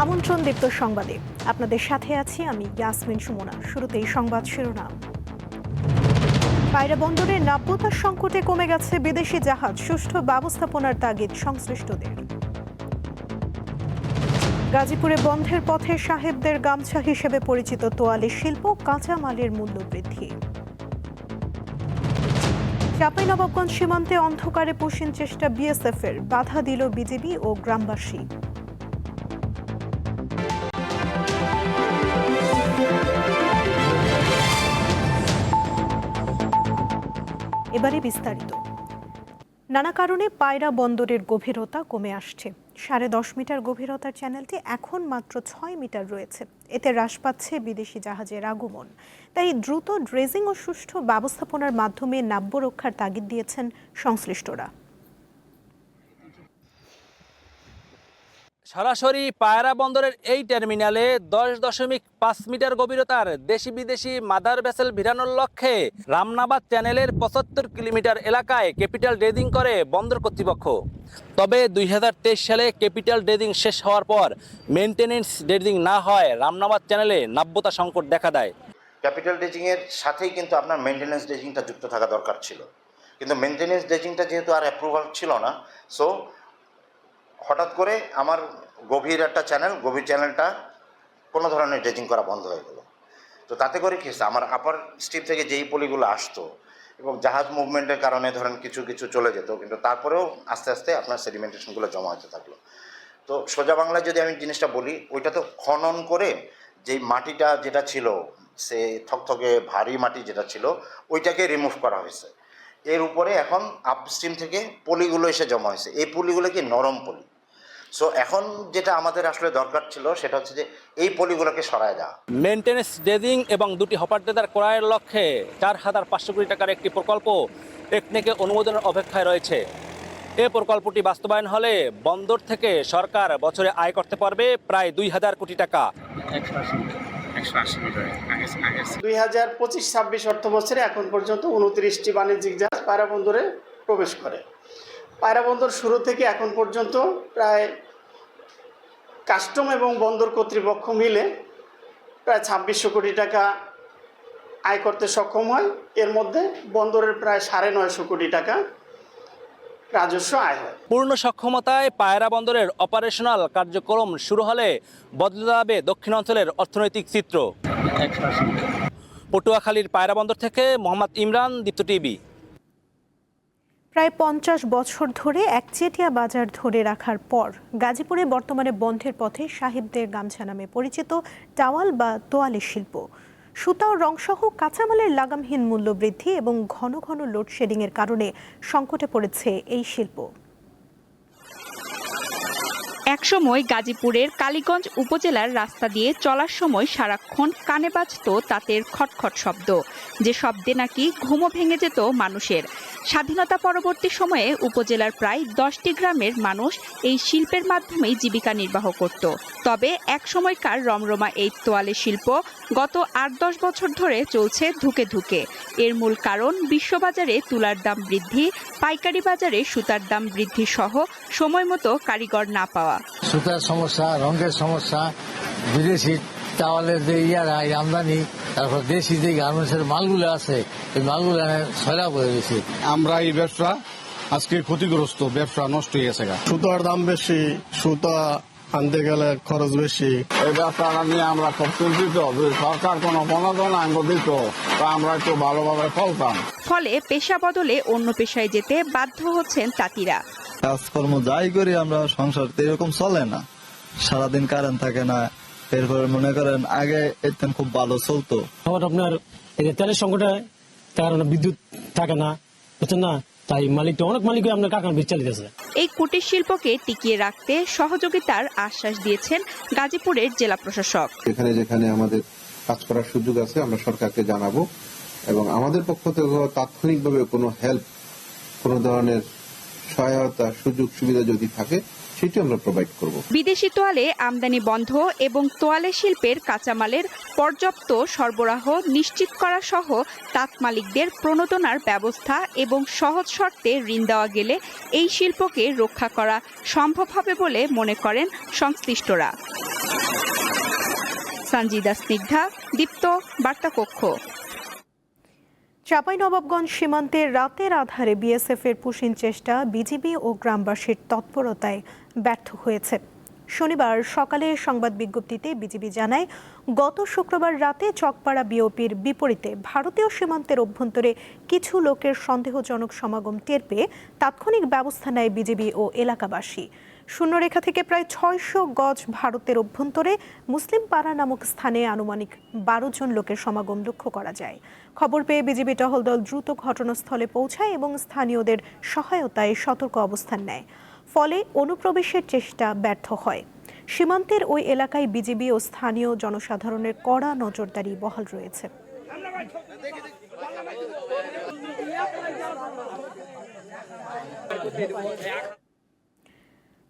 আমন্ত্রণ দীপ্ত সংবাদে আপনাদের সাথে আছি আমি ইয়াসমিন সুমনা। শুরুতেই সংবাদ শিরোনাম। পায়রা বন্দরের নাব্যতার সংকটে কমে গেছে বিদেশি জাহাজ, সুষ্ঠু ব্যবস্থাপনার তাগিদ সংশ্লিষ্টদের। গাজীপুরে বন্ধের পথে সাহেবদের গামছা হিসেবে পরিচিত তোয়ালে শিল্প, কাঁচামালের মূল্য বৃদ্ধি। চাঁপাইনবাবগঞ্জ সীমান্তে অন্ধকারে পুশিন চেষ্টা বিএসএফের, বাধা দিল বিজিবি ও গ্রামবাসী। এবারে বিস্তারিত। নানা কারণে পায়রা বন্দরের গভীরতা কমে আসছে। 10.5 মিটার গভীরতার চ্যানেলটি এখন মাত্র 6 মিটার রয়েছে। এতে হ্রাস পাচ্ছে বিদেশি জাহাজের আগমন। তাই দ্রুত ড্রেজিং ও সুষ্ঠু ব্যবস্থাপনার মাধ্যমে নাব্য রক্ষার তাগিদ দিয়েছেন সংশ্লিষ্টরা। সরাসরি পায়রা বন্দরের এই টার্মিনালে 10.5 মিটার গভীরতার দেশি বিদেশি মাদার ভেসেল ভিড়ানোর লক্ষ্যে রামনাবাদ চ্যানেলের 75 কিলোমিটার এলাকায় ক্যাপিটাল ড্রেজিং করে বন্দর কর্তৃপক্ষ। তবে 2023 সালে ক্যাপিটাল ড্রেজিং শেষ হওয়ার পর মেইনটেনেন্স ড্রেজিং না হয় রামনাবাদ চ্যানেলে নাব্যতা সংকট দেখা দেয়। ক্যাপিটাল ড্রেজিংয়ের সাথেই কিন্তু আপনার মেইনটেনেন্স ড্রেজিংটা যুক্ত থাকা দরকার ছিল, কিন্তু মেইনটেনেন্স ড্রেজিংটা যেহেতু আর অ্যাপ্রুভাল ছিল না, সো হঠাৎ করে আমার গভীর চ্যানেলটা কোনো ধরনের ড্রেজিং করা বন্ধ হয়ে গেল। তো তাতে করে কি হচ্ছে, আমার আপার স্ট্রিপ থেকে যেই পলিগুলো আসতো এবং জাহাজ মুভমেন্টের কারণে ধরেন কিছু চলে যেত, কিন্তু তারপরেও আস্তে আস্তে আপনার সেডিমেন্টেশনগুলো জমা হতে থাকলো। তো সোজা বাংলায় যদি আমি জিনিসটা বলি, ওইটা তো খনন করে যেই মাটিটা যেটা ছিল, সে থকথকে ভারী মাটি যেটা ছিল, ওইটাকে রিমুভ করা হয়েছে। এর উপরে এখন আপস্ট্রিম থেকে পলিগুলো এসে জমা হয়েছে। এই পলিগুলো কি নরম পলি। সো এখন যেটা আমাদের আসলে দরকার ছিল সেটা হচ্ছে যে এই পলিগুলোকে সরায় দেওয়া। মেইনটেনেন্স ড্রেজিং এবং 2টি হপার ড্রেজার ক্রয়ের লক্ষ্যে 4,500 কোটি টাকার একটি প্রকল্প টেকনিকে অনুমোদনের অপেক্ষায় রয়েছে। এই প্রকল্পটি বাস্তবায়ন হলে বন্দর থেকে সরকার বছরে আয় করতে পারবে প্রায় 2,000 কোটি টাকা। 2025-26 অর্থ বছরে এখন পর্যন্ত 29টি বাণিজ্যিক জাহাজ পায়রা বন্দরে প্রবেশ করে। পায়রা বন্দর শুরু থেকে এখন পর্যন্ত প্রায় কাস্টম এবং বন্দর কর্তৃপক্ষ মিলে প্রায় 2600 কোটি টাকা আয় করতে সক্ষম হয়। এর মধ্যে বন্দরের প্রায় 950 কোটি টাকা রাজস্ব আয় হয়। পূর্ণ সক্ষমতায় পায়রা বন্দরের অপারেশনাল কার্যক্রম শুরু হলে বদলে যাবে দক্ষিণাঞ্চলের অর্থনৈতিক চিত্র। পটুয়াখালীর পায়রা বন্দর থেকে মোহাম্মদ ইমরান, দীপ্ত টিভি। প্রায় 50 বছর ধরে একচেটিয়া বাজার ধরে রাখার পর গাজীপুরে বর্তমানে বন্ধের পথে সাহেবদের গামছা নামে পরিচিত টাওয়াল বা তোয়ালে শিল্প। সুতা ও রংসহ কাঁচামালের লাগামহীন মূল্য বৃদ্ধি এবং ঘন ঘন লোডশেডিংয়ের কারণে সংকটে পড়েছে এই শিল্প। একসময় গাজীপুরের কালীগঞ্জ উপজেলার রাস্তা দিয়ে চলার সময় সারাক্ষণ কানে বাজত তাঁতের খটখট শব্দ, যে শব্দে নাকি ঘুমও ভেঙে যেত মানুষের। স্বাধীনতা পরবর্তী সময়ে উপজেলার প্রায় 10টি গ্রামের মানুষ এই শিল্পের মাধ্যমেই জীবিকা নির্বাহ করত। তবে এক সময়কার রমরমা এই তোয়ালে শিল্প গত 8-10 বছর ধরে চলছে ধুকে ধুকে। এর মূল কারণ বিশ্ববাজারে তুলার দাম বৃদ্ধি, পাইকারি বাজারে সুতার দাম বৃদ্ধি সহ সময় মতো কারিগর না পাওয়া। সুতার সমস্যা, রঙের সমস্যা, বিদেশি চাওয়ালের যে আমদানি, তারপর দেশি যে গার্মেন্টসের মালগুলো আছে, এই মালগুলো ছয়লা পড়ে গেছে। আমরা এই ব্যবসা আজকে ক্ষতিগ্রস্ত, ব্যবসা নষ্ট হয়ে গেছে। সুতার দাম বেশি, সুতা আনতে গেলে খরচ বেশি। এই ব্যবসাটা নিয়ে আমরা খুব চিন্তিত। সরকার কোনো অনুদান আঙ্গ দিত, তা আমরা একটু ভালোভাবে চলতাম। ফলে পেশা বদলে অন্য পেশায় যেতে বাধ্য হচ্ছেন তাঁতিরা। কাজকর্ম যাই করি আমরা, সংসার তো এরকম চলে না, সারাদিন কারেন্ট থাকে না। এরপরে মনে করেন আগে একদম খুব ভালো চলতো, আপনার তেলের সংকটে কারণে বিদ্যুৎ থাকে না, বুঝছেন না, তাই অনেক মালিক আপনার কারখানা বিচ্ছালিতেছে। এই কুটির শিল্পকে টিকিয়ে রাখতে সহযোগিতার আশ্বাস দিয়েছেন গাজীপুরের জেলা প্রশাসক। যেখানে যেখানে আমাদের কাজ করার সুযোগ আছে আমরা সরকারকে জানাবো, এবং আমাদের পক্ষ থেকে তাৎক্ষণিকভাবে কোনো হেল্প, কোনো ধরনের সহায়তা, সুযোগ সুবিধা যদি থাকে সেটি আমরা প্রোভাইড করব। বিদেশি তোয়ালে আমদানি বন্ধ এবং তোয়ালে শিল্পের কাঁচামালের পর্যাপ্ত সরবরাহ নিশ্চিত করা সহ তাঁত মালিকদের প্রণোদনার ব্যবস্থা এবং সহজ শর্তে ঋণ দেওয়া গেলে এই শিল্পকে রক্ষা করা সম্ভব হবে বলে মনে করেন সংশ্লিষ্টরা। সঞ্জিদা স্নিগ্ধা, দীপ্ত, বার্তাকক্ষ। চাঁপাইনবাবগঞ্জ সীমান্তে রাতের আধারে বিএসএফের পুশিন চেষ্টা বিজিবি ও গ্রামবাসীর তৎপরতায় ব্যর্থ হয়েছে। শনিবার সকালে সংবাদ বিজ্ঞপ্তিতে বিজিবি জানায়, গত শুক্রবার রাতে চকপাড়া বিওপির বিপরীতে ভারতীয় সীমান্তের অভ্যন্তরে কিছু লোকের সন্দেহজনক সমাগম টের পেয়ে তাৎক্ষণিক ব্যবস্থা নেয় বিজিবি ও এলাকাবাসী। শূন্যরেখা থেকে প্রায় ৬০০ গজ ভারতের অভ্যন্তরে মুসলিম পাড়া নামক স্থানে আনুমানিক ১২ জন লোকের সমাগম লক্ষ্য করা যায়। খবর পেয়ে বিজিবি টহল দল দ্রুত ঘটনাস্থলে পৌঁছায় এবং স্থানীয়দের সহায়তায় সতর্ক অবস্থান নেয়। ফলে অনুপ্রবেশের চেষ্টা ব্যর্থ হয়। সীমান্তের ওই এলাকায় বিজিবি ও স্থানীয় জনসাধারণের কড়া নজরদারি বহাল রয়েছে।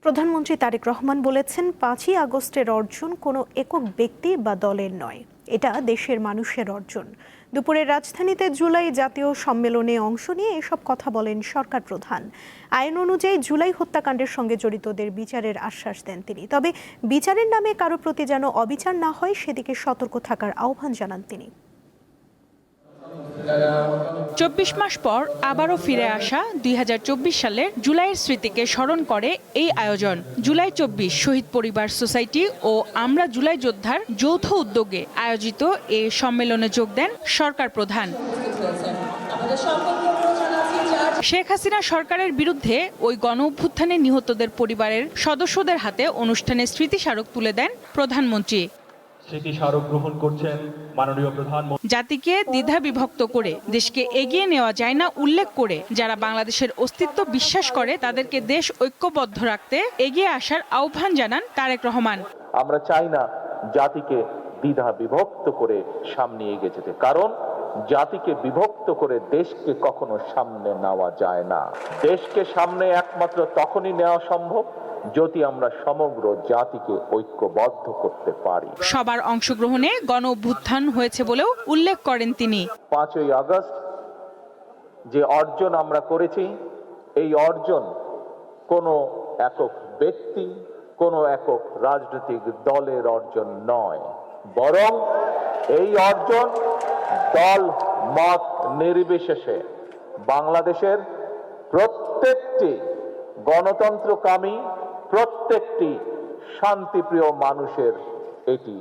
প্রধানমন্ত্রী তারেক রহমান বলেছেন, ৫ই আগস্টের অর্জন কোনো একক ব্যক্তি বা দলের নয়, এটা দেশের মানুষের অর্জন। দুপুরে রাজধানীতে জুলাই জাতীয় সম্মেলনে অংশ নিয়ে এসব কথা বলেন সরকার প্রধান। আইন অনুযায়ী জুলাই হত্যাকাণ্ডের সঙ্গে জড়িতদের বিচারের আশ্বাস দেন তিনি। তবে বিচারের নামে কারো প্রতি যেন অবিচার না হয় সেদিকে সতর্ক থাকার আহ্বান জানান তিনি। ২৪ মাস পর আবারও ফিরে আসা ২০২৪ সালের জুলাইয়ের স্মৃতিকে স্মরণ করে এই আয়োজন। জুলাই ২৪ শহীদ পরিবার সোসাইটি ও আমরা জুলাই যোদ্ধার যৌথ উদ্যোগে আয়োজিত এই সম্মেলনে যোগ দেন সরকার প্রধান। শেখ হাসিনা সরকারের বিরুদ্ধে ওই গণ অভ্যুত্থানে নিহতদের পরিবারের সদস্যদের হাতে অনুষ্ঠানে স্মৃতিস্মারক তুলে দেন প্রধানমন্ত্রী। স্মৃতিস্মারক গ্রহণ করছেন মাননীয় প্রধানমন্ত্রী। জাতিকে দ্বিধা বিভক্ত করে দেশকে এগিয়ে নেওয়া যায় না উল্লেখ করে যারা বাংলাদেশের অস্তিত্ব বিশ্বাস করে তাদেরকে দেশ ঐক্যবদ্ধ রাখতে এগিয়ে আসার আহ্বান জানান তারেক রহমান। আমরা চাই না জাতিকে দ্বিধা বিভক্ত করে সামনে এগিয়ে যেতে, কারণ জাতিকে বিভক্ত করে দেশকে কখনো সামনে নেওয়া যায় না। দেশকে সামনে একমাত্র তখনই নেওয়া সম্ভব যদি আমরা সমগ্র জাতিকে ঐক্যবদ্ধ করতে পারি। সবার অংশগ্রহণে গণ অভ্যুত্থান হয়েছে বলেও উল্লেখ করেন তিনি। ৫ই আগস্ট যে অর্জন আমরা করেছি, এই অর্জন কোনো একক ব্যক্তি, কোনো একক রাজনৈতিক দলের অর্জন নয়, বরং এই অর্জন দল মত নির্বিশেষে বাংলাদেশের প্রত্যেকটি গণতন্ত্রকামী, প্রত্যেকটি শান্তিপ্রিয় মানুষের এটি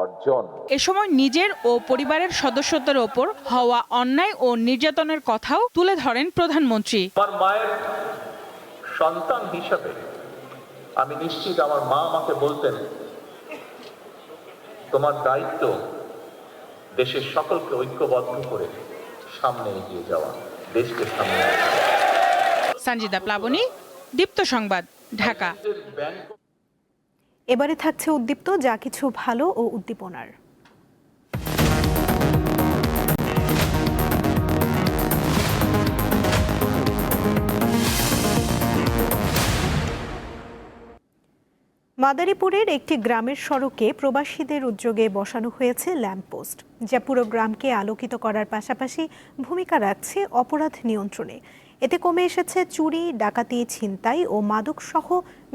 অর্জন। এ সময় নিজের ও পরিবারের সদস্যদের ওপর হওয়া অন্যায় ও নির্যাতনের কথাও তুলে ধরেন প্রধানমন্ত্রী। আমার মায়ের সন্তান হিসাবে আমি নিশ্চিত আমার মা আমাকে বলতেন, তোমার দায়িত্ব দেশের সকলকে ঐক্যবদ্ধ করে সামনে এগিয়ে যাওয়া, দেশকে সামনে। সঞ্জিদা প্লাবনী, দীপ্ত সংবাদ, ঢাকা। এবারে থাকছে উদ্দীপ্ত যা কিছু ভালো ও উদ্দীপনার। মাদারীপুরের একটি গ্রামের সড়কে প্রবাসীদের উদ্যোগে বসানো হয়েছে ল্যাম্পপোস্ট, যা পুরো গ্রামকে আলোকিত করার পাশাপাশি ভূমিকা রাখছে অপরাধ নিয়ন্ত্রণে। এতে কমে এসেছে চুরি, ডাকাতি, ছিনতাই ও মাদক সহ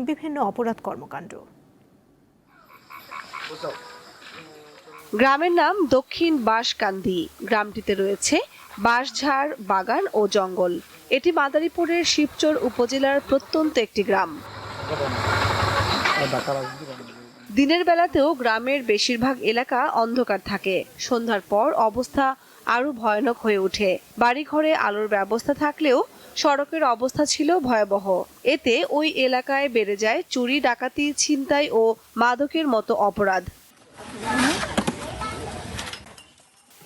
বিভিন্ন অপরাধ কর্মকাণ্ড। গ্রামের নাম দক্ষিণ বাঁশকান্দি। গ্রামটিতে রয়েছে বাঁশঝাড় বাগান ও জঙ্গল। এটি মাদারীপুরের শিবচর উপজেলার প্রত্যন্ত একটি গ্রাম। দিনের বেলাতেও গ্রামের বেশিরভাগ এলাকা অন্ধকার থাকে। সন্ধ্যার পর অবস্থা আরো ভয়ানক হয়ে ওঠে। বাড়িঘরে আলোর ব্যবস্থা থাকলেও সড়কের অবস্থা ছিল ভয়াবহ। এতে ওই এলাকায় বেড়ে যায় চুরি, ডাকাতি, ছিনতাই ও মাদকের মতো অপরাধ।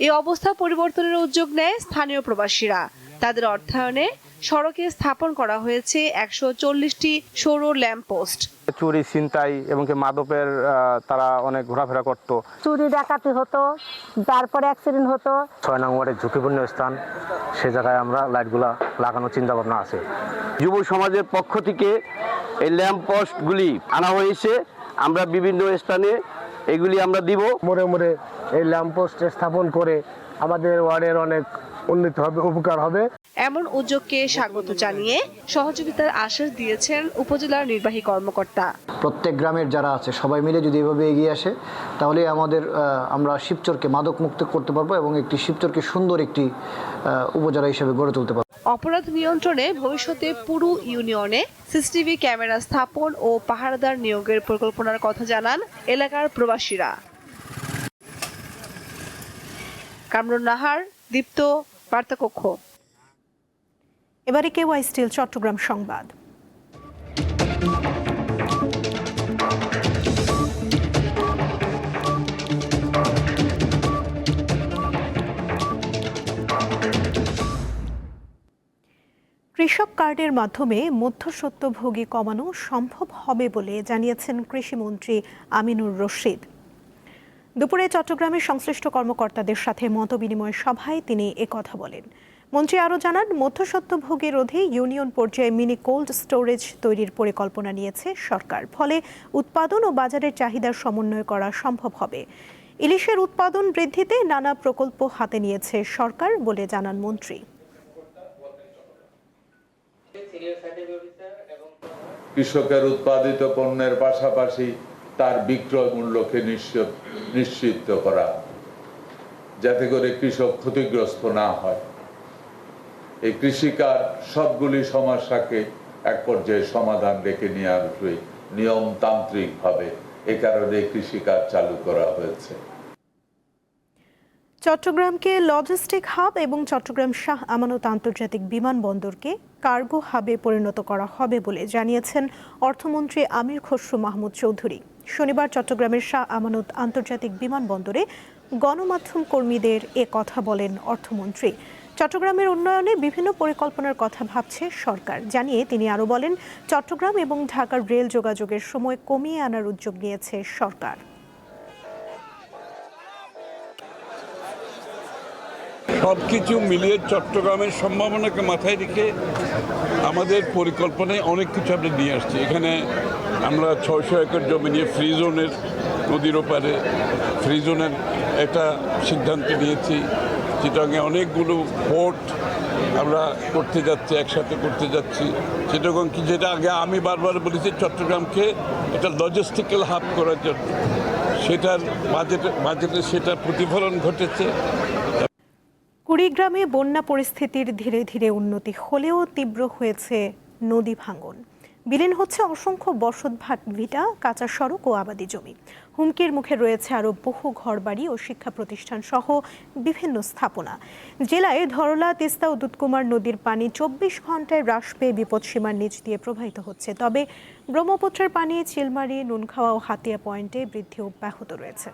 এই অবস্থা পরিবর্তনের উদ্যোগ নেয় স্থানীয় প্রবাসীরা। তাদের অর্থায়নে সড়কে স্থাপন করা হয়েছে ১৪০টি সৌর ল্যাম্পপোস্ট। চুরি, ছিনতাই এবং মাদকের তারা অনেক ঘোরাফেরা করত। চুরি ডাকাতি হতো, তারপরে অ্যাক্সিডেন্ট হতো। ৬ নং ওয়ার্ডের ঝুঁকিপূর্ণ স্থান, সে জায়গায় আমরা লাইটগুলা লাগানোর চিন্তা ভাবনা আছে। যুব সমাজের পক্ষ থেকে এই ল্যাম্প পোস্টগুলি আনা হয়েছে। আমরা বিভিন্ন স্থানে এগুলি আমরা দিব। মোড়ে মোড়ে এই ল্যাম্প পোস্ট স্থাপন করে আমাদের ওয়ার্ডের অনেক উন্নতি হবে, উপকার হবে। এমন উদ্যোগকে স্বাগত জানিয়ে সহযোগিতার আশ্বাস দিয়েছেন উপজেলার নির্বাহী কর্মকর্তা। প্রত্যেক গ্রামের যারা আছে সবাই মিলে যদি এভাবে এগিয়ে আসে তাহলে আমরা শিবচরকে মাদক মুক্ত করতে পারবো এবং একটি শিবচরকে সুন্দর একটি উপজেলা হিসেবে গড়ে তুলতে পারবো। অপরাধ নিয়ন্ত্রণে ভবিষ্যতে পুরো ইউনিয়নে সিসিটিভি ক্যামেরা স্থাপন ও পাহারাদার নিয়োগের পরিকল্পনার কথা জানান এলাকার প্রবাসীরা। কামরুন নাহার, দীপ্ত, বার্তাকক্ষ। এবারে কেওয়াই স্টিল চট্টগ্রাম সংবাদ। কৃষক কার্ডের মাধ্যমে মধ্যস্বত্বভোগী কমানো সম্ভব হবে বলে জানিয়েছেন কৃষিমন্ত্রী আমিনুর রশিদ। দুপুরে চট্টগ্রামের সংশ্লিষ্ট কর্মকর্তাদের সাথে মতবিনিময় সভায় তিনি একথা বলেন। মন্ত্রী আরও জানান, মধ্যস্বত্বভোগী রোধে ইউনিয়ন পর্যায়ে মিনি কোল্ড স্টোরেজ তৈরির পরিকল্পনা নিয়েছে সরকার। ফলে উৎপাদন ও বাজারের চাহিদার সমন্বয় করা সম্ভব হবে। ইলিশের উৎপাদন বৃদ্ধিতে নানা প্রকল্প হাতে নিয়েছে সরকার বলে জানান মন্ত্রী। কৃষকের উৎপাদিত পণ্যের পাশাপাশি তার বিক্রয় মূল্যকে নিশ্চিত করা, যাতে করে কৃষক ক্ষতিগ্রস্ত না হয়। এই কৃষিকাজ সবগুলি সমস্যাকে এক পর্যায়ে সমাধান রেখে নিয়ে আসবে নিয়মতান্ত্রিকভাবে। এ কারণে কৃষিকাজ চালু করা হয়েছে। চট্টগ্রামকে লজিস্টিক হাব এবং চট্টগ্রাম শাহ আমানত আন্তর্জাতিক বিমানবন্দরকে কার্গো হাবে পরিণত করা হবে বলে জানিয়েছেন অর্থমন্ত্রী আমির খসরু মাহমুদ চৌধুরী। শনিবার চট্টগ্রামের শাহ আমানত আন্তর্জাতিক বিমানবন্দরে গণমাধ্যম কর্মীদের এ কথা বলেন অর্থমন্ত্রী। চট্টগ্রামের উন্নয়নে বিভিন্ন পরিকল্পনার কথা ভাবছে সরকার জানিয়ে তিনি আরও বলেন, চট্টগ্রাম এবং ঢাকার রেল যোগাযোগের সময় কমিয়ে আনার উদ্যোগ নিয়েছে সরকার। সবকিছু মিলিয়ে চট্টগ্রামের সম্ভাবনাকে মাথায় রেখে আমাদের পরিকল্পনায় অনেক কিছু আমরা নিয়ে আসছি। এখানে আমরা 600 একর জমি নিয়ে ফ্রি জোনের, নদীর ওপারে ফ্রি জোনের একটা সিদ্ধান্ত নিয়েছি। চিটাগাংয়ে অনেকগুলো পোর্ট আমরা করতে যাচ্ছি, একসাথে করতে যাচ্ছি। চিটাগাং কি, যেটা আগে আমি বারবার বলেছি চট্টগ্রামকে একটা লজিস্টিক্যাল হাব করার জন্য, সেটার বাজেটে সেটা প্রতিফলন ঘটেছে। কুড়িগ্রামে বন্যা পরিস্থিতির ধীরে ধীরে উন্নতি হলেও তীব্র হয়েছে নদী ভাঙন। বিলীন হচ্ছে অসংখ্য বসতভিটা, কাঁচা সড়ক ও আবাদি জমি। হুমকির মুখে রয়েছে আরও বহু ঘরবাড়ি ও শিক্ষা প্রতিষ্ঠান সহ বিভিন্ন স্থাপনা। জেলায় ধরলা, তিস্তা ও দুধকুমার নদীর পানি 24 ঘন্টায় হ্রাস পেয়ে বিপদসীমার নিচ দিয়ে প্রবাহিত হচ্ছে। তবে ব্রহ্মপুত্রের পানি চিলমারি, নুনখাওয়া ও হাতিয়া পয়েন্টে বৃদ্ধি অব্যাহত রয়েছে।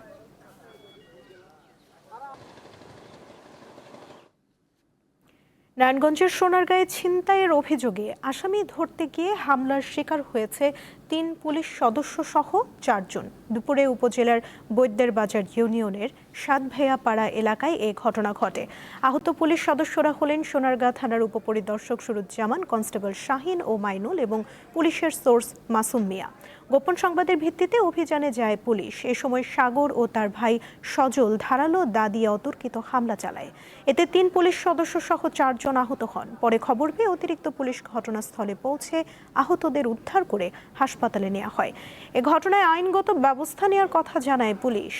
নারায়ণগঞ্জের সোনারগাঁয়ে ছিনতাইয়ের অভিযোগে আসামি ধরতে গিয়ে হামলার শিকার হয়েছে 3 পুলিশ সদস্য সহ 4 জন। দুপুরে উপজেলার বৈদ্যের বাজার ইউনিয়নের সাতভাইয়াপাড়া এলাকায় এ ঘটনা ঘটে। আহত পুলিশ সদস্যরা হলেন সোনারগাঁ থানার উপপরিদর্শক সুরুজ্জামান, কনস্টেবল শাহিন ও মাইনুল এবং পুলিশের সোর্স মাসুম মিয়া। গোপন সংবাদের ভিত্তিতে অভিযানে যায় পুলিশ। এ সময় সাগর ও তার ভাই সজল ধারালো দা দিয়ে অতর্কিত হামলা চালায়। এতে 3 পুলিশ সদস্য সহ 4 জন আহত হন। পরে খবর পেয়ে অতিরিক্ত পুলিশ ঘটনাস্থলে পৌঁছে আহতদের উদ্ধার করে হাসপাতালে নেওয়া হয়। এ ঘটনায় আইনগত ব্যবস্থা নেওয়ার কথা জানায় পুলিশ।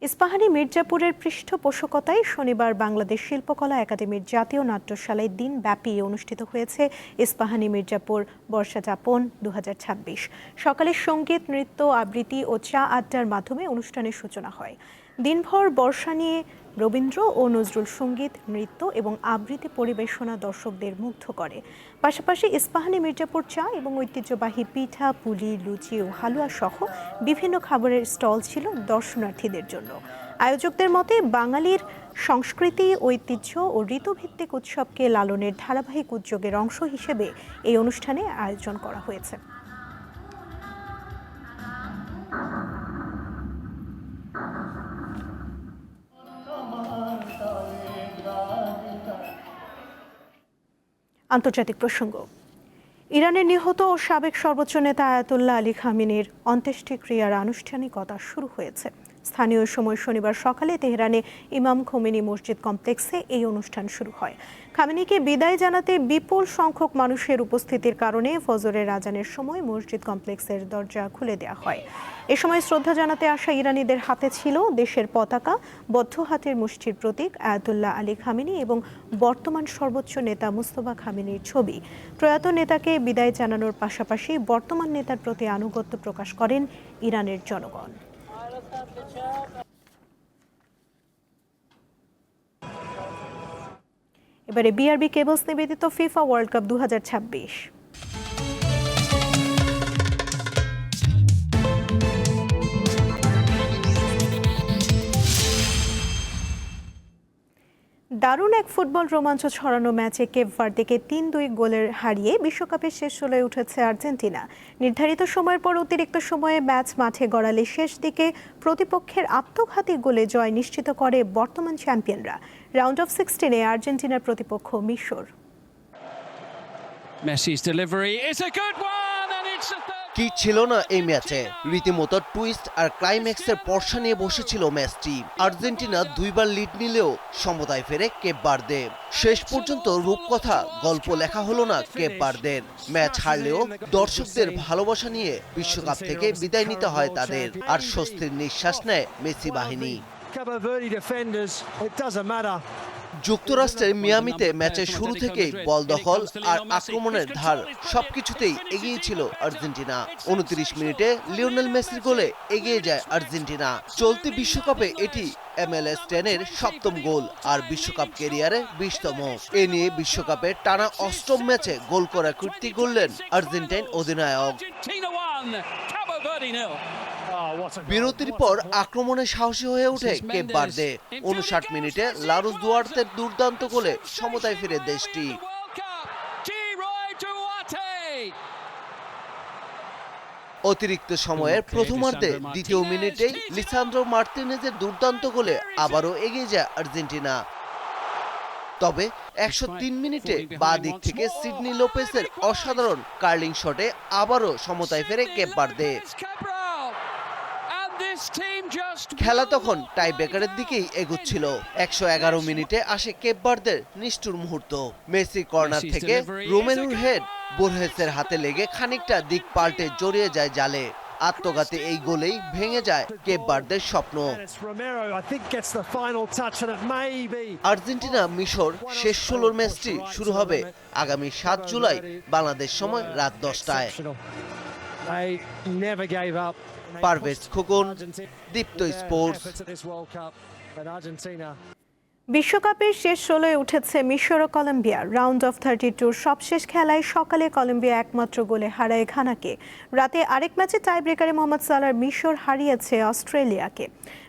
ইস্পাহানি মির্জাপুরের পৃষ্ঠপোষকতায় শনিবার বাংলাদেশ শিল্পকলা একাডেমির জাতীয় নাট্যশালায় দিনব্যাপী অনুষ্ঠিত হয়েছে ইস্পাহানি মির্জাপুর বর্ষাযাপন 2026। সকালে সঙ্গীত, নৃত্য, আবৃত্তি ও চা আড্ডার মাধ্যমে অনুষ্ঠানের সূচনা হয়। দিনভর বর্ষা নিয়ে রবীন্দ্র ও নজরুল সঙ্গীত, নৃত্য এবং আবৃত্তি পরিবেশনা দর্শকদের মুগ্ধ করে। পাশাপাশি ইস্পাহানি মির্জাপুর চা এবং ঐতিহ্যবাহী পিঠা, পুলি, লুচি ও হালুয়া সহ বিভিন্ন খাবারের স্টল ছিল দর্শনার্থীদের জন্য। আয়োজকদের মতে বাঙালির সংস্কৃতি, ঐতিহ্য ও ঋতুভিত্তিক উৎসবকে লালনের ধারাবাহিক উদ্যোগের অংশ হিসেবে এই অনুষ্ঠানে আয়োজন করা হয়েছে। আন্তর্জাতিক প্রসঙ্গ। ইরানের নিহত ও সাবেক সর্বোচ্চ নেতা আয়াতুল্লাহ আলী খামেনির অন্ত্যেষ্টিক্রিয়ার আনুষ্ঠানিকতা শুরু হয়েছে। স্থানীয় সময় শনিবার সকালে তেহরানে ইমাম খোমেনি মসজিদ কমপ্লেক্সে এই অনুষ্ঠান শুরু হয়। খামেনিকে বিদায় জানাতে বিপুল সংখ্যক মানুষের উপস্থিতির কারণে ফজরের আজানের সময় মসজিদ কমপ্লেক্সের দরজা খুলে দেওয়া হয়। এ সময় শ্রদ্ধা জানাতে আসা ইরানিদের হাতে ছিল দেশের পতাকা, বদ্ধ হাতের মুষ্টির প্রতীক আয়াতুল্লাহ আলী খামেনি এবং বর্তমান সর্বোচ্চ নেতা মুস্তফা খামেনির ছবি। প্রয়াত নেতাকে বিদায় জানানোর পাশাপাশি বর্তমান নেতার প্রতি আনুগত্য প্রকাশ করেন ইরানের জনগণ। এবারে বিআরবি কেবলস নিবেদিত ফিফা ওয়ার্ল্ড কাপ 2026। দারুণ এক ফুটবল রোমাঞ্চ ছড়ানো ম্যাচে কেপ ভার্দেকে ৩-২ গোলের হারিয়ে বিশ্বকাপের শেষ ষোলোয় উঠেছে আর্জেন্টিনা। নির্ধারিত সময়ের পর অতিরিক্ত সময়ে ম্যাচ মাঠে গড়ালে শেষ দিকে প্রতিপক্ষের আত্মঘাতী গোলে জয় নিশ্চিত করে বর্তমান চ্যাম্পিয়নরা। রাউন্ড অফ 16-এ আর্জেন্টিনার প্রতিপক্ষ মিশর। কি ছিল না এই ম্যাচে, রীতিমতো টুইস্ট আর ক্লাইম্যাক্সের পর্ষা নিয়ে বসেছিল ম্যাচটি। আর্জেন্টিনা দুইবার লিড নিলেও সমতায় ফেরে কেপ ভার্দে। শেষ পর্যন্ত রূপকথা গল্প লেখা হলো না কেপ ভার্দের। ম্যাচ হারলেও দর্শকদের ভালোবাসা নিয়ে বিশ্বকাপ থেকে বিদায় নিতে হয় তাদের, আর স্বস্তির নিঃশ্বাস নেয় মেসি বাহিনী। যুক্তরাষ্ট্রের মিয়ামিতে ম্যাচের শুরু থেকেই বল দখল আর আক্রমণের ধার সবকিছুতেই এগিয়ে ছিল আর্জেন্টিনা। 29 মিনিটে লিওনেল মেসির গোলে এগিয়ে যায় আর্জেন্টিনা। চলতি বিশ্বকাপে এটি MLS 10-এর 7ম গোল আর বিশ্বকাপ ক্যারিয়ারে 20তম। এ নিয়ে বিশ্বকাপে টানা 8ম ম্যাচে গোল করা কীর্তি গড়লেন আর্জেন্টাইন অধিনায়ক। বিরতির পর আক্রমণে সাহসী হয়ে ওঠে কেপ ভার্দে। 59 মিনিটে লারুস দুয়ার্তের দুর্দান্ত গোলে সমতায় ফিরে দেশটি। অতিরিক্ত সময়ের প্রথমার্ধে দ্বিতীয় মিনিটেই লিসান্দ্রো মার্তিনেজের দুর্দান্ত গোলে আবারও এগিয়ে যায় আর্জেন্টিনা। তবে 103 মিনিটে বাঁ দিক থেকে সিডনি লোপেসের অসাধারণ কার্লিং শটে আবারও সমতায় ফেরে কেপ ভার্দে। খেলা তখন টাই ব্রেকারের দিকেই এগুচ্ছিল। 111 মিনিটে আসে কেপ ভার্দের নিষ্ঠুর মুহূর্ত। মেসি কর্নার থেকে রোমেলুর হেড বোরহেসের হাতে লেগে খানিকটা দিক পাল্টে জড়িয়ে যায় জালে। আত্মঘাতী এই গোলেই ভেঙে যায় কেপ ভার্দের স্বপ্ন। আর্জেন্টিনা মিশর শেষ 16 ম্যাচটি শুরু হবে আগামী 7 জুলাই বাংলাদেশ সময় রাত 10টায়। পারভেজ খোকন, দীপ্ত স্পোর্টস। বিশ্বকাপের শেষ ষোলোয় উঠেছে মিশর ও কলম্বিয়া। রাউন্ড অফ 32 সবশেষ খেলায় সকালে কলম্বিয়া একমাত্র গোলে হারায় ঘানাকে। রাতে আরেক ম্যাচে টাই ব্রেকারে মোহাম্মদ সালার মিশর হারিয়েছে অস্ট্রেলিয়াকে।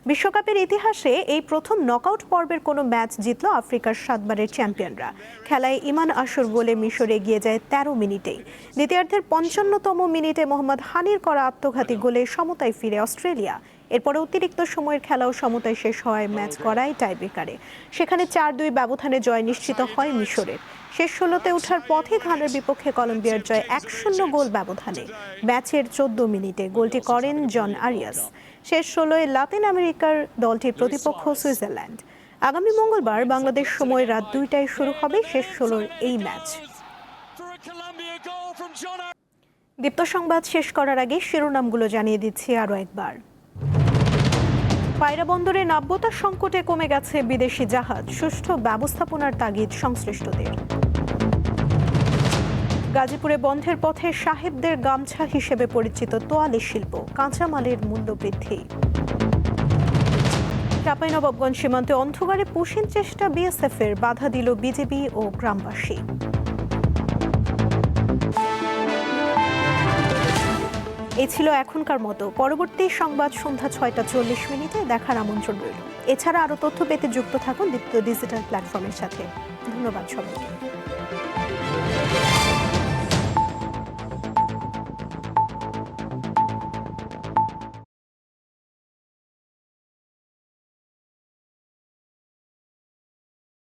বিশ্বকাপের ইতিহাসে এই প্রথম নকআউট পর্বের কোনো ম্যাচ জিতল আফ্রিকার 7বারের চ্যাম্পিয়নরা। খেলায় ইমান আশুর গোলে মিশর এগিয়ে যায় 13 মিনিটেই। দ্বিতীয়ার্ধের 55তম মিনিটে মোহাম্মদ হানির করা আত্মঘাতী গোলে সমতায় ফিরে অস্ট্রেলিয়া। এরপরে অতিরিক্ত সময়ের খেলাও সমতায় শেষ হয় ম্যাচ গড়ায় টাই ব্রেকারে। সেখানে 4-2 ব্যবধানে জয় নিশ্চিত হয় মিশরের। শেষ 16তে ওঠার পথে ঘানার বিপক্ষে কলম্বিয়ার জয় 1-0 গোল ব্যবধানে। ম্যাচের 14 মিনিটে গোলটি করেন জন আরিয়াস। শেষ 16-এ লাতিন আমেরিকার দলটির প্রতিপক্ষ সুইজারল্যান্ড। আগামী মঙ্গলবার বাংলাদেশ সময় রাত 2টায় শুরু হবে শেষ 16-র এই ম্যাচ। দীপ্ত সংবাদ শেষ করার আগে শিরোনামগুলো জানিয়ে দিচ্ছি আরও একবার। পায়রা বন্দরে নাব্যতা সংকটে কমে গেছে বিদেশি জাহাজ, সুষ্ঠু ব্যবস্থাপনার তাগিদ সংশ্লিষ্টদের। গাজীপুরে বন্ধের পথে সাহেবদের গামছা হিসেবে পরিচিত তোয়ালে শিল্প, কাঁচামালের মূল্য বৃদ্ধি। চাঁপাইনবাবগঞ্জ সীমান্তে অন্ধকারে পুশিন চেষ্টা বিএসএফের, বাধা দিল বিজেপি ও গ্রামবাসী। এই ছিল এখনকার মতো। পরবর্তী সংবাদ সন্ধ্যা 6টা 40 দেখার আমন্ত্রণ রইল। এছাড়া আরও তথ্য পেতে যুক্ত থাকুন দীপ্ত ডিজিটাল প্ল্যাটফর্মের সাথে। ধন্যবাদ সবাইকে।